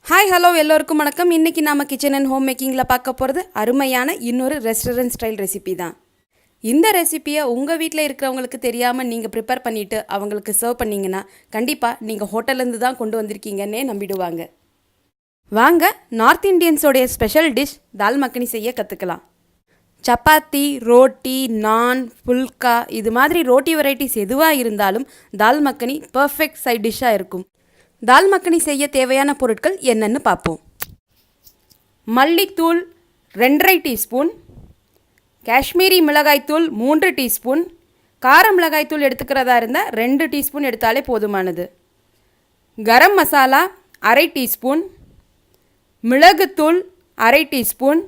Hi hello எல்லோருக்கும் வணக்கம். இன்றைக்கி நாம் கிச்சன் அண்ட் ஹோம் மேக்கிங்கில் பார்க்க போகிறது அருமையான இன்னொரு ரெஸ்டாரண்ட் ஸ்டைல் ரெசிபி தான். இந்த ரெசிப்பியை உங்கள் வீட்டில் இருக்கிறவங்களுக்கு தெரியாமல் நீங்கள் ப்ரிப்பேர் பண்ணிவிட்டு அவங்களுக்கு சர்வ் பண்ணிங்கன்னா கண்டிப்பாக நீங்கள் ஹோட்டல்லேருந்து தான் கொண்டு வந்திருக்கீங்கன்னே நம்பிடுவாங்க. வாங்க நார்த் இண்டியன்ஸோடைய ஸ்பெஷல் டிஷ் தால் மக்னி செய்ய கற்றுக்கலாம். சப்பாத்தி, ரோட்டி, நான், புல்கா இது மாதிரி ரோட்டி வெரைட்டிஸ் எதுவாக இருந்தாலும் தால் மக்னி பர்ஃபெக்ட் சைட் டிஷ்ஷாக இருக்கும். தால் மக்னி செய்ய தேவையான பொருட்கள் என்னென்னு பார்ப்போம். மல்லித்தூள் 2.5 டீஸ்பூன், காஷ்மீரி மிளகாய்த்தூள் 3 டீஸ்பூன், கார மிளகாய்த்தூள் எடுத்துக்கிறதா இருந்தால் 2 டீஸ்பூன் எடுத்தாலே போதுமானது, கரம் மசாலா 1/2 டீஸ்பூன், மிளகுத்தூள் 1/2 டீஸ்பூன்,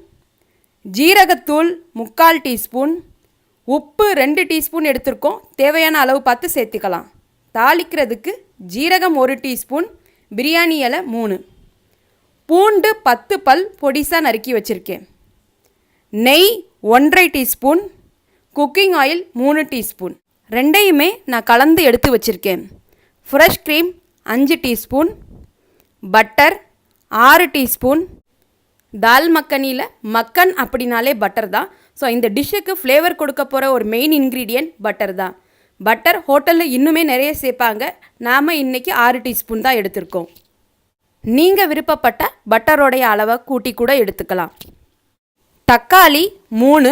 ஜீரகத்தூள் 3/4 டீஸ்பூன், உப்பு 2 டீஸ்பூன் எடுத்திருக்கோம். தேவையான அளவு பார்த்து சேர்த்துக்கலாம். தாளிக்கிறதுக்கு ஜீரகம் 1 டீஸ்பூன், பிரியாணி இலை 3, பூண்டு 10 பல் பொடிசாக நறுக்கி வச்சுருக்கேன், நெய் 1/2 டீஸ்பூன், குக்கிங் ஆயில் 3 டீஸ்பூன், ரெண்டையுமே நான் கலந்து எடுத்து வச்சுருக்கேன். Fresh cream 5 teaspoon, butter 6 teaspoon. Dal மக்கனியில் மக்கன் அப்படின்னாலே பட்டர் தான். ஸோ இந்த டிஷ்ஷுக்கு ஃப்ளேவர் கொடுக்க போகிற ஒரு மெயின் இன்க்ரீடியன்ட் பட்டர் தான். பட்டர் ஹோட்டலில் இன்னுமே நிறைய சேர்ப்பாங்க. நாம் இன்றைக்கி 6 டீஸ்பூன் தான் எடுத்திருக்கோம். நீங்கள் விருப்பப்பட்ட பட்டரோடைய அளவை கூட்டி கூட எடுத்துக்கலாம். தக்காளி 3,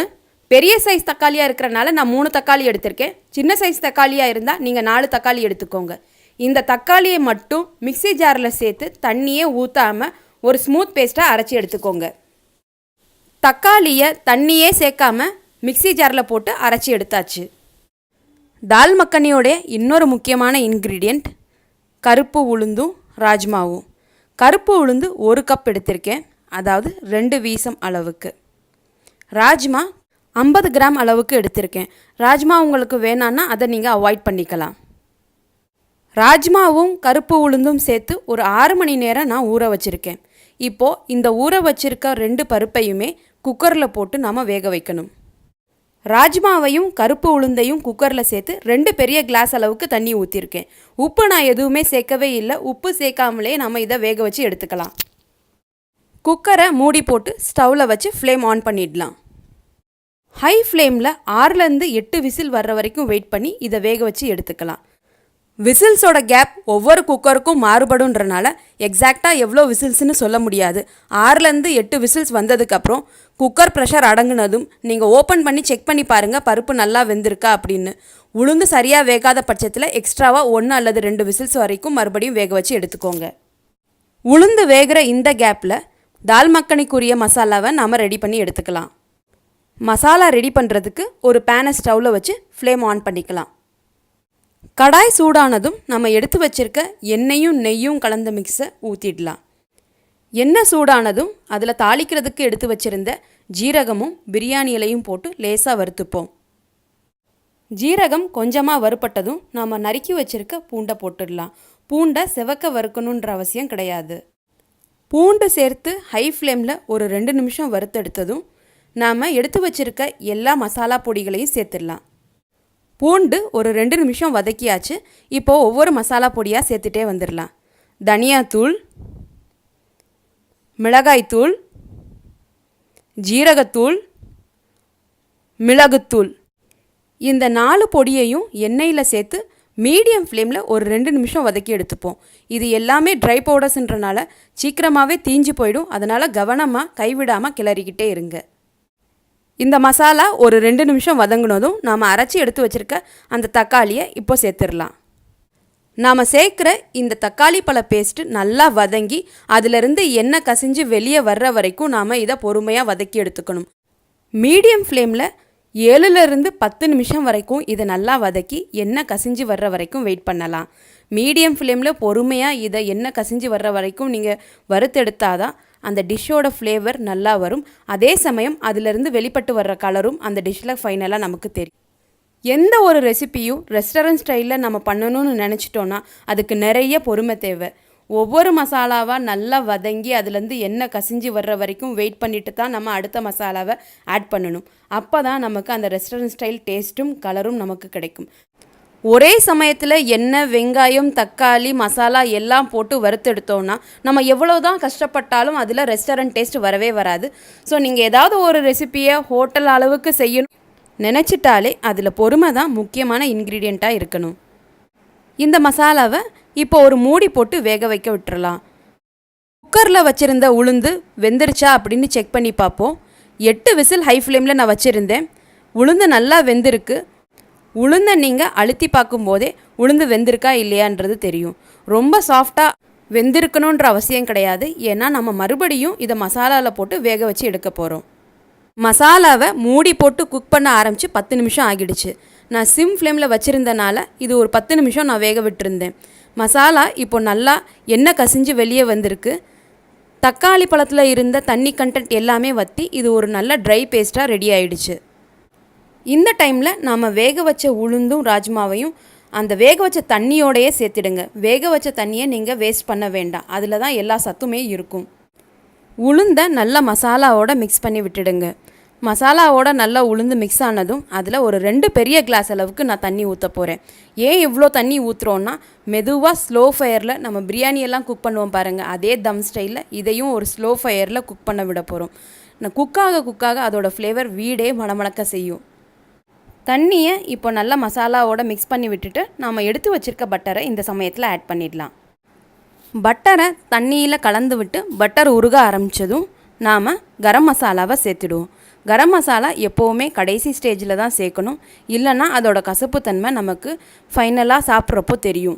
பெரிய சைஸ் தக்காளியாக இருக்கிறனால நான் 3 தக்காளி எடுத்திருக்கேன். சின்ன சைஸ் தக்காளியாக இருந்தால் நீங்கள் 4 தக்காளி எடுத்துக்கோங்க. இந்த தக்காளியை மட்டும் மிக்ஸி ஜாரில் சேர்த்து தண்ணியே ஊற்றாமல் ஒரு ஸ்மூத் பேஸ்ட்டாக அரைச்சி எடுத்துக்கோங்க. தக்காளியை தண்ணியே சேர்க்காமல் மிக்ஸி ஜாரில் போட்டு அரைச்சி எடுத்தாச்சு. தால் மக்கனியோடைய இன்னொரு முக்கியமான இன்க்ரீடியண்ட் கருப்பு உளுந்தும் ராஜ்மாவும். கருப்பு உளுந்து 1 கப் எடுத்திருக்கேன், அதாவது 2 வீசம் அளவுக்கு. ராஜ்மா 50 கிராம் அளவுக்கு எடுத்திருக்கேன். ராஜ்மா உங்களுக்கு வேணான்னா அதை நீங்கள் அவாய்ட் பண்ணிக்கலாம். ராஜ்மாவும் கருப்பு உளுந்தும் சேர்த்து ஒரு 6 மணி நேரம் நான் ஊற வச்சுருக்கேன். இப்போது இந்த ஊற வச்சுருக்க 2 பருப்பையுமே குக்கரில் போட்டு நாம் வேக வைக்கணும். ராஜ்மாவையும் கருப்பு உளுந்தையும் குக்கரில் சேர்த்து 2 பெரிய கிளாஸ் அளவுக்கு தண்ணி ஊற்றிருக்கேன். உப்பு நான் எதுவுமே சேர்க்கவே இல்லை. உப்பு சேர்க்காமலே நம்ம இதை வேக வச்சு எடுத்துக்கலாம். குக்கரை மூடி போட்டு ஸ்டவ்வில் வச்சு ஃப்ளேம் ஆன் பண்ணிடலாம். ஹை ஃப்ளேமில் 6லேருந்து 8 விசில் வர்ற வரைக்கும் வெயிட் பண்ணி இதை வேக வச்சு எடுத்துக்கலாம். விசில்ஸோட கேப் ஒவ்வொரு குக்கருக்கும் மாறுபடுன்றனால எக்ஸாக்டாக எவ்வளோ விசில்ஸ்னு சொல்ல முடியாது. 6லேருந்து 8 விசில்ஸ் வந்ததுக்கப்புறம் குக்கர் ப்ரெஷர் அடங்குனதும் நீங்கள் ஓப்பன் பண்ணி செக் பண்ணி பாருங்கள் பருப்பு நல்லா வெந்திருக்கா அப்படின்னு. உளுந்து சரியாக வேகாத பட்சத்தில் எக்ஸ்ட்ராவாக 1 அல்லது 2 விசில்ஸ் வரைக்கும் மறுபடியும் வேக வச்சு எடுத்துக்கோங்க. உளுந்து வேகிற இந்த கேப்பில் தால் மக்கனிக்குரிய மசாலாவை நாம் ரெடி பண்ணி எடுத்துக்கலாம். மசாலா ரெடி பண்ணுறதுக்கு ஒரு பேனை ஸ்டவ்வில் வச்சு ஃப்ளேம் ஆன் பண்ணிக்கலாம். கடாய் சூடானதும் நம்ம எடுத்து வச்சுருக்க எண்ணெயும் நெய்யும் கலந்த மிக்ஸை ஊற்றிடலாம். எண்ணெய் சூடானதும் அதில் தாளிக்கிறதுக்கு எடுத்து வச்சுருந்த ஜீரகமும் பிரியாணி இலையும் போட்டு லேசாக வறுத்துப்போம். ஜீரகம் கொஞ்சமாக வறுப்பட்டதும் நாம் நறுக்கி வச்சுருக்க பூண்டை போட்டுடலாம். பூண்டை செவக்க வறுக்கணுன்ற அவசியம் கிடையாது. பூண்டு சேர்த்து ஹை ஃப்ளேமில் ஒரு 2 நிமிஷம் வறுத்தெடுத்ததும் நாம் எடுத்து வச்சுருக்க எல்லா மசாலா பொடிகளையும் சேர்த்துடலாம். பூண்டு ஒரு 2 நிமிஷம் வதக்கியாச்சு. இப்போது ஒவ்வொரு மசாலா பொடியாக சேர்த்துட்டே வந்துடலாம். தனியாத்தூள், மிளகாய்த்தூள், ஜீரகத்தூள், மிளகுத்தூள், இந்த 4 பொடியையும் எண்ணெயில் சேர்த்து மீடியம் ஃப்ளேமில் ஒரு 2 நிமிஷம் வதக்கி எடுத்துப்போம். இது எல்லாமே ட்ரை பவுடர்ஸ்ன்றனால சீக்கிரமாகவே தீஞ்சு போயிடும். அதனால் கவனமாக கைவிடாமல் கிளறிக்கிட்டே இருங்க. இந்த மசாலா ஒரு 2 நிமிஷம் வதங்கினதும் நாம் அரைச்சி எடுத்து வச்சுருக்க அந்த தக்காளியை இப்போ சேர்த்துடலாம். நாம் சேர்க்குற இந்த தக்காளி பழ பேஸ்ட்டு நல்லா வதங்கி அதிலிருந்து எண்ணெய் கசிஞ்சு வெளியே வர்ற வரைக்கும் நாம் இதை பொறுமையாக வதக்கி எடுத்துக்கணும். மீடியம் ஃப்ளேமில் 7லேருந்து 10 நிமிஷம் வரைக்கும் இதை நல்லா வதக்கி எண்ணெய் கசிஞ்சு வர்ற வரைக்கும் வெயிட் பண்ணலாம். மீடியம் ஃப்ளேமில் பொறுமையாக இதை எண்ணெய் கசிஞ்சு வர்ற வரைக்கும் நீங்கள் வறுத்தெடுத்தாதான் அந்த டிஷ்ஷோட ஃப்ளேவர் நல்லா வரும். அதே சமயம் அதிலிருந்து வெளிப்பட்டு வர்ற கலரும் அந்த டிஷ்ஷில் ஃபைனலாக நமக்கு தெரியும். எந்த ஒரு ரெசிபியும் ரெஸ்டாரண்ட் ஸ்டைலில் நம்ம பண்ணணும்னு நினச்சிட்டோன்னா அதுக்கு நிறைய பொறுமை தேவை. ஒவ்வொரு மசாலாவாக நல்லா வதங்கி அதுலேருந்து எண்ணெய் கசிஞ்சு வர்ற வரைக்கும் வெயிட் பண்ணிட்டு தான் நம்ம அடுத்த மசாலாவை ஆட் பண்ணணும். அப்போ தான் நமக்கு அந்த ரெஸ்டாரண்ட் ஸ்டைல் டேஸ்ட்டும் கலரும் நமக்கு கிடைக்கும். ஒரே சமயத்தில் எண்ணெய், வெங்காயம், தக்காளி, மசாலா எல்லாம் போட்டு வறுத்தெடுத்தோன்னா நம்ம எவ்வளோ தான் கஷ்டப்பட்டாலும் அதில் ரெஸ்டாரண்ட் டேஸ்ட் வரவே வராது. ஸோ நீங்கள் ஏதாவது ஒரு ரெசிப்பியை ஹோட்டல் அளவுக்கு செய்யணும் நினச்சிட்டாலே அதில் பொறுமை தான் முக்கியமான இன்க்ரீடியண்ட்டாக இருக்கணும். இந்த மசாலாவை இப்போ ஒரு மூடி போட்டு வேக வைக்க விட்டுறலாம். குக்கரில் வச்சுருந்த உளுந்து வெந்துருச்சா அப்படின்னு செக் பண்ணி பார்ப்போம். 8 விசில் ஹை ஃப்ளேமில் நான் வச்சுருந்தேன். உளுந்து நல்லா வெந்திருக்கு. உளுந்தை நீங்கள் அழுத்தி பார்க்கும்போதே உளுந்து வெந்திருக்கா இல்லையான்றது தெரியும். ரொம்ப சாஃப்டாக வெந்திருக்கணுன்ற அவசியம் கிடையாது. ஏன்னா நம்ம மறுபடியும் இதை மசாலாவில் போட்டு வேக வச்சு எடுக்க போகிறோம். மசாலாவை மூடி போட்டு குக் பண்ண ஆரம்பித்து 10 நிமிஷம் ஆகிடுச்சு. நான் சிம் ஃப்ளேமில் வச்சுருந்தனால இது ஒரு 10 நிமிஷம் நான் வேக விட்டுருந்தேன். மசாலா இப்போ நல்லா எண்ணெய் கசிஞ்சு வெளியே வந்திருக்கு. தக்காளி பழத்தில் இருந்த தண்ணி கண்டென்ட் எல்லாமே வற்றி இது ஒரு நல்ல ட்ரை பேஸ்ட்டாக ரெடி ஆகிடுச்சு. இந்த டைமில் நாம் வேக வச்ச உளுந்தும் ராஜ்மாவையும் அந்த வேக வச்ச தண்ணியோடையே சேர்த்துடுங்க. வேக வச்ச தண்ணியை நீங்கள் வேஸ்ட் பண்ண வேண்டாம். அதில் தான் எல்லா சத்துமே இருக்கும். உளுந்தை நல்லா மசாலாவோட மிக்ஸ் பண்ணி விட்டுடுங்க. மசாலாவோட நல்லா உளுந்து மிக்ஸ் ஆனதும் அதில் ஒரு 2 பெரிய கிளாஸ் அளவுக்கு நான் தண்ணி ஊற்ற போகிறேன். ஏன் இவ்வளோ தண்ணி ஊற்றுறோன்னா மெதுவாக ஸ்லோ ஃபயரில் நம்ம பிரியாணியெல்லாம் குக் பண்ணுவோம் பாருங்கள், அதே தம் ஸ்டைலில் இதையும் ஒரு ஸ்லோ ஃபயரில் குக் பண்ண விட போகிறோம். நான் குக்காக அதோடய ஃப்ளேவர் வீடே மணமணக்க செய்யும். தண்ணியை இப்போ நல்லா மசாலாவோட மிக்ஸ் பண்ணி விட்டுட்டு நாம் எடுத்து வச்சுருக்க பட்டரை இந்த சமயத்தில் ஆட் பண்ணிடலாம். பட்டரை தண்ணியில் கலந்து விட்டு பட்டர் உருக ஆரம்பித்ததும் நாம் கரம் மசாலாவை சேர்த்துடுவோம். கரம் மசாலா எப்போவுமே கடைசி ஸ்டேஜில் தான் சேர்க்கணும். இல்லைன்னா அதோட கசப்புத்தன்மை நமக்கு ஃபைனலாக சாப்பிட்றப்போ தெரியும்.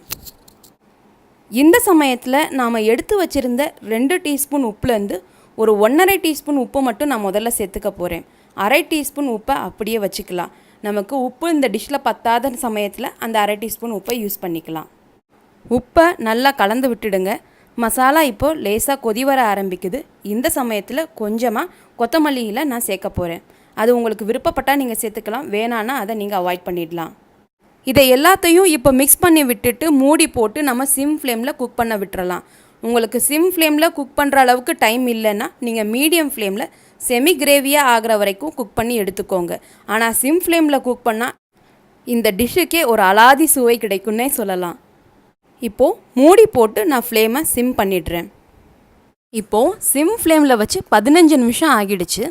இந்த சமயத்தில் நாம் எடுத்து வச்சுருந்த 2 டீஸ்பூன் உப்புலேருந்து ஒரு 1.5 டீஸ்பூன் உப்பு மட்டும் நான் முதல்ல சேர்த்துக்க போகிறேன். 1/2 டீஸ்பூன் உப்பை அப்படியே வச்சுக்கலாம். நமக்கு உப்பு இந்த டிஷ்ஷில் பத்தாத சமயத்தில் அந்த 1/2 டீஸ்பூன் உப்பை யூஸ் பண்ணிக்கலாம். உப்பை நல்லா கலந்து விட்டுடுங்க. மசாலா இப்போது லேசாக கொதி வர ஆரம்பிக்குது. இந்த சமயத்தில் கொஞ்சமாக கொத்தமல்லியில் நான் சேர்க்க போகிறேன். அது உங்களுக்கு விருப்பப்பட்டால் நீங்கள் சேர்த்துக்கலாம், வேணான்னா அதை நீங்கள் அவாய்ட் பண்ணிடலாம். இதை எல்லாத்தையும் இப்போ மிக்ஸ் பண்ணி விட்டுட்டு மூடி போட்டு நம்ம சிம் ஃப்ளேமில் குக் பண்ண விட்டுறலாம். உங்களுக்கு சிம் ஃப்ளேமில் குக் பண்ணுற அளவுக்கு டைம் இல்லைன்னா நீங்கள் மீடியம் ஃப்ளேமில் செமி கிரேவியாக ஆகிற வரைக்கும் குக் பண்ணி எடுத்துக்கோங்க. ஆனால் சிம் ஃப்ளேமில் குக் பண்ணால் இந்த டிஷ்ஷுக்கே ஒரு அலாதி சுவை கிடைக்குன்னே சொல்லலாம். இப்போது மூடி போட்டு நான் ஃப்ளேமை சிம் பண்ணிடுறேன். இப்போது சிம் ஃப்ளேமில் வச்சு 15 நிமிஷம் ஆகிடுச்சு.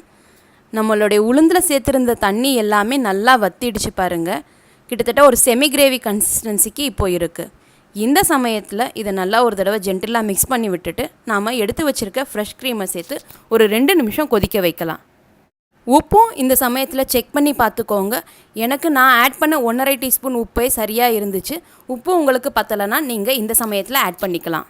நம்மளுடைய உளுந்தில் சேர்த்துருந்த தண்ணி எல்லாமே நல்லா வத்திடுச்சு பாருங்கள். கிட்டத்தட்ட ஒரு செமி கிரேவி கன்சிஸ்டன்சிக்கு இப்போது இருக்குது. இந்த சமயத்தில் இதை நல்லா ஒரு தடவை ஜென்டிலாக மிக்ஸ் பண்ணி விட்டுட்டு நாம் எடுத்து வச்சுருக்க ஃப்ரெஷ் க்ரீமை சேர்த்து ஒரு 2 நிமிஷம் கொதிக்க வைக்கலாம். உப்பும் இந்த சமயத்தில் செக் பண்ணி பார்த்துக்கோங்க. எனக்கு நான் ஆட் பண்ண 1.5 டீஸ்பூன் உப்பே சரியாக இருந்துச்சு. உப்பு உங்களுக்கு பத்தலைன்னா நீங்கள் இந்த சமயத்தில் ஆட் பண்ணிக்கலாம்.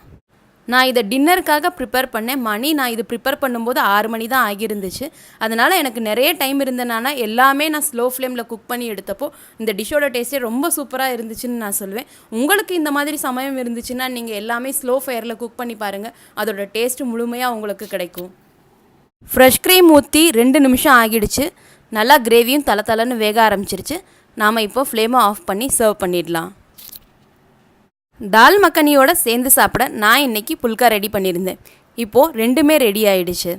நான் இதை டின்னருக்காக ப்ரிப்பேர் பண்ணேன். நான் இது ப்ரிப்பேர் பண்ணும்போது 6 மணி தான் ஆகியிருந்துச்சு. அதனால் எனக்கு நிறைய டைம் இருந்தனால எல்லாமே நான் ஸ்லோ ஃப்ளேமில் குக் பண்ணி எடுத்தப்போ இந்த டிஷ்ஷோட டேஸ்ட்டே ரொம்ப சூப்பராக இருந்துச்சுன்னு நான் சொல்லுவேன். உங்களுக்கு இந்த மாதிரி சமயம் இருந்துச்சுன்னா நீங்கள் எல்லாமே ஸ்லோ ஃபயரில் குக் பண்ணி பாருங்கள். அதோட டேஸ்ட்டு முழுமையாக உங்களுக்கு கிடைக்கும். ஃப்ரெஷ் க்ரீம் ஊற்றி 2 நிமிஷம் ஆகிடுச்சு. நல்லா கிரேவியும் தளன்னு வேக ஆரம்பிச்சிருச்சு. நாம் இப்போ ஃப்ளேமை ஆஃப் பண்ணி சர்வ் பண்ணிடலாம். தால் மக்கனியோட சேர்ந்து சாப்பிட நான் இன்றைக்கி புல்கா ரெடி பண்ணியிருந்தேன். இப்போது 2மே ரெடி ஆகிடுச்சு.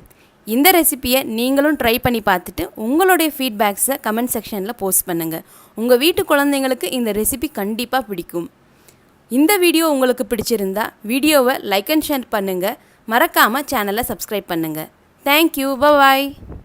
இந்த ரெசிப்பியை நீங்களும் ட்ரை பண்ணி பார்த்துட்டு உங்களுடைய ஃபீட்பேக்ஸை கமெண்ட் செக்ஷனில் போஸ்ட் பண்ணுங்கள். உங்கள் வீட்டு குழந்தைங்களுக்கு இந்த ரெசிபி கண்டிப்பாக பிடிக்கும். இந்த வீடியோ உங்களுக்கு பிடிச்சிருந்தா வீடியோவை லைக் அண்ட் ஷேர் பண்ணுங்கள். மறக்காமல் சேனலை சப்ஸ்கிரைப் பண்ணுங்கள். Thank you. Bye-bye.